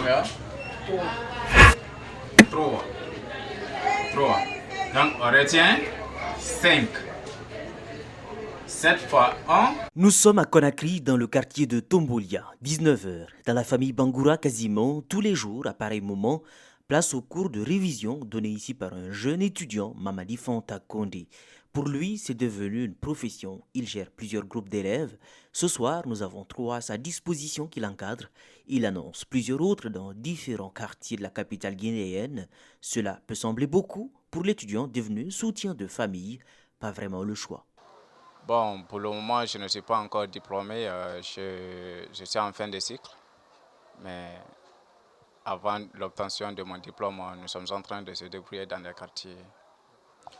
Combien? Trois. Trois. Donc, on retient 5. 7 fois 1. Nous sommes à Conakry, dans le quartier de Tombolia, 19 h. Dans la famille Bangoura, quasiment tous les jours, à pareil moment, place au cours de révision donné ici par un jeune étudiant, Mamadi Fanta Kondé. Pour lui, c'est devenu une profession. Il gère plusieurs groupes d'élèves. Ce soir, nous avons 3 à sa disposition qu'il encadre. Il annonce plusieurs autres dans différents quartiers de la capitale guinéenne. Cela peut sembler beaucoup pour l'étudiant devenu soutien de famille. Pas vraiment le choix. Bon, pour le moment, je ne suis pas encore diplômé. Je suis en fin de cycle. Mais avant l'obtention de mon diplôme, nous sommes en train de se débrouiller dans les quartiers.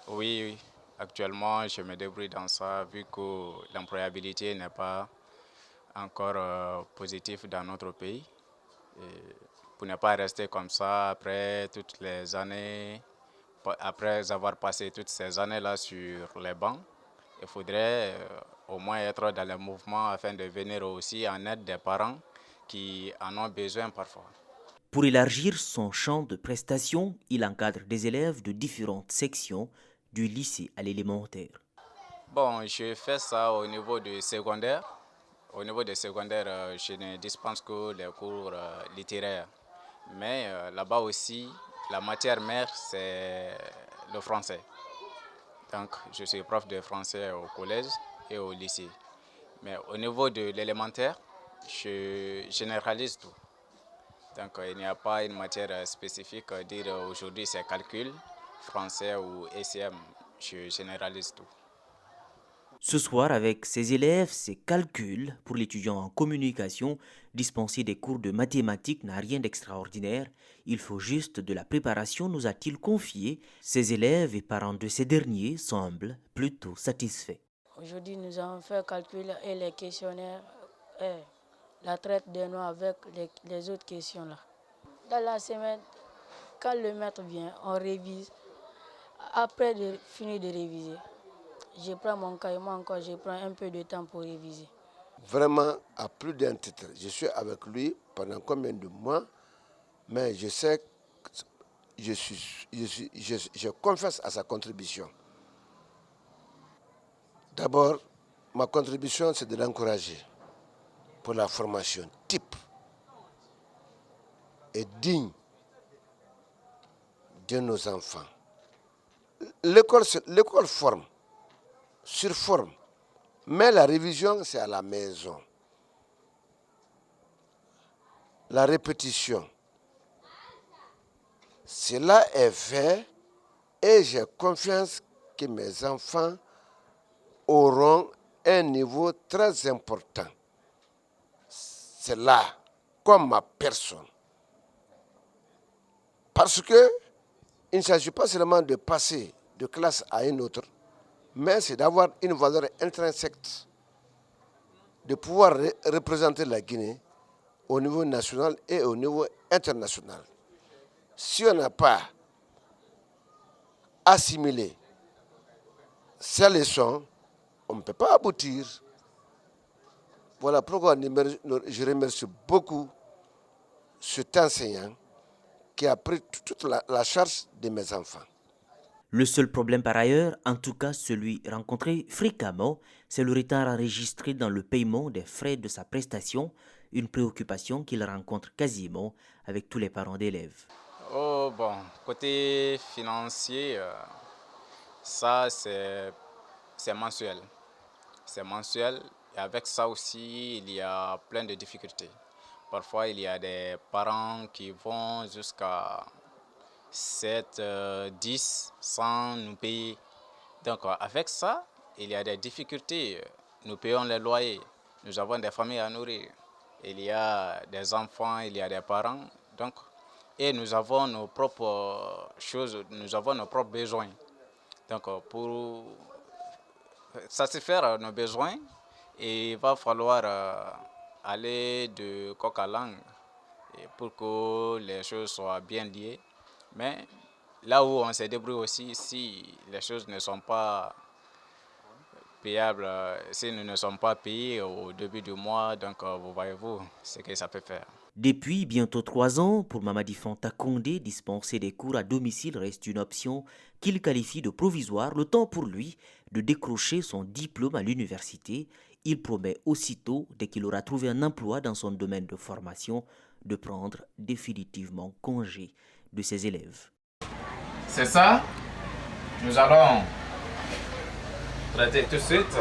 Oui, actuellement, je me débrouille dans ça, vu que l'employabilité n'est pas encore positive dans notre pays. Et pour ne pas rester comme ça après toutes les années, après avoir passé toutes ces années-là sur les bancs, il faudrait au moins être dans le mouvement afin de venir aussi en aide des parents qui en ont besoin parfois. Pour élargir son champ de prestations, il encadre des élèves de différentes sections, du lycée à l'élémentaire. Bon, je fais ça au niveau du secondaire. Au niveau des secondaires, je ne dispense que les cours littéraires. Mais là-bas aussi, la matière mère, c'est le français. Donc, je suis prof de français au collège et au lycée. Mais au niveau de l'élémentaire, je généralise tout. Donc, il n'y a pas une matière spécifique, dire aujourd'hui c'est calcul, français ou ECM, je généralise tout. Ce soir, avec ses élèves, ses calculs pour l'étudiant en communication, dispenser des cours de mathématiques n'a rien d'extraordinaire. Il faut juste de la préparation, nous a-t-il confié. Ses élèves et parents de ces derniers semblent plutôt satisfaits. Aujourd'hui, nous avons fait calcul et les questionnaires, et la traite des noms avec les autres questions là. Dans la semaine, quand le maître vient, on révise. Après de finir de réviser, je prends mon cahier, moi encore, je prends un peu de temps pour réviser. Vraiment, à plus d'un titre, je suis avec lui pendant combien de mois, mais je sais que je confesse à sa contribution. D'abord, ma contribution, c'est de l'encourager pour la formation type et digne de nos enfants. L'école forme, surforme, mais la révision, c'est à la maison. La répétition, cela est fait et j'ai confiance que mes enfants auront un niveau très important. C'est là, comme ma personne. Parce que il ne s'agit pas seulement de passer de classe à une autre, mais c'est d'avoir une valeur intrinsèque, de pouvoir représenter la Guinée au niveau national et au niveau international. Si on n'a pas assimilé ces leçons, on ne peut pas aboutir. Voilà pourquoi je remercie beaucoup cet enseignant qui a pris toute la charge de mes enfants. Le seul problème par ailleurs, en tout cas celui rencontré fréquemment, c'est le retard enregistré dans le paiement des frais de sa prestation, une préoccupation qu'il rencontre quasiment avec tous les parents d'élèves. Oh bon, côté financier, ça c'est mensuel. C'est mensuel et avec ça aussi, il y a plein de difficultés. Parfois, il y a des parents qui vont jusqu'à 7, 10 sans nous payer. Donc avec ça, il y a des difficultés. Nous payons les loyers, nous avons des familles à nourrir. Il y a des enfants, il y a des parents. Donc, et nous avons nos propres choses, nous avons nos propres besoins. Donc pour satisfaire nos besoins, il va falloir aller de coq à l'âne pour que les choses soient bien liées. Mais là où on se débrouille aussi, si les choses ne sont pas payables, si nous ne sommes pas payés au début du mois, donc vous voyez-vous ce que ça peut faire. Depuis bientôt 3 ans, pour Mamadi Fanta Condé, dispenser des cours à domicile reste une option qu'il qualifie de provisoire, le temps pour lui de décrocher son diplôme à l'université. Il promet aussitôt, dès qu'il aura trouvé un emploi dans son domaine de formation, de prendre définitivement congé de ses élèves. C'est ça? Nous allons traiter tout de suite.